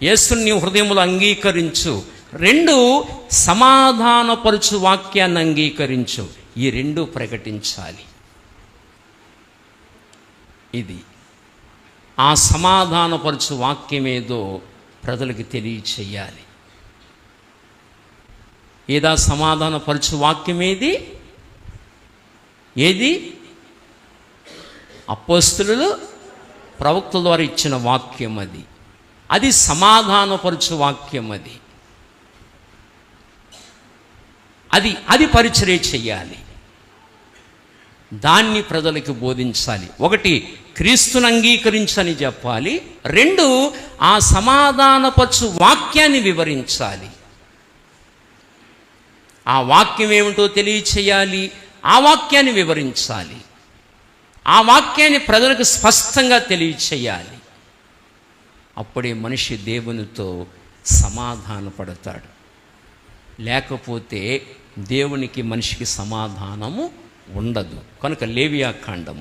యేసుని నీ హృదయములో అంగీకరించు. 2 సమాధానపరచు వాక్యాన్ని అంగీకరించు. ఈ 2 ప్రకటించాలి. ఇది ఆ సమాధానపరచు వాక్యమేదో ప్రజలకు తెలియచేయాలి. ఏదా సమాధానపరచు వాక్యం ఏది? అపోస్తలులు ప్రవక్తల ద్వారా ఇచ్చిన వాక్యం. అది సమాధానపరచు వాక్యం. అది పరిచర్య చెయ్యాలి. దాన్ని ప్రజలకు బోధించాలి. 1 క్రీస్తుని అంగీకరించని చెప్పాలి. 2 ఆ సమాధానపరచు వాక్యాన్ని వివరించాలి. ఆ వాక్యం ఏమిటో తెలియచేయాలి. ఆ వాక్యాన్ని వివరించాలి. ఆ వాక్యాన్ని ప్రజలకు స్పష్టంగా తెలియచేయాలి. అప్పుడే మనిషి దేవునితో సమాధానపడతాడు. లేకపోతే దేవునికి మనిషికి సమాధానము ఉండదు. కనుక లేవియాకాండం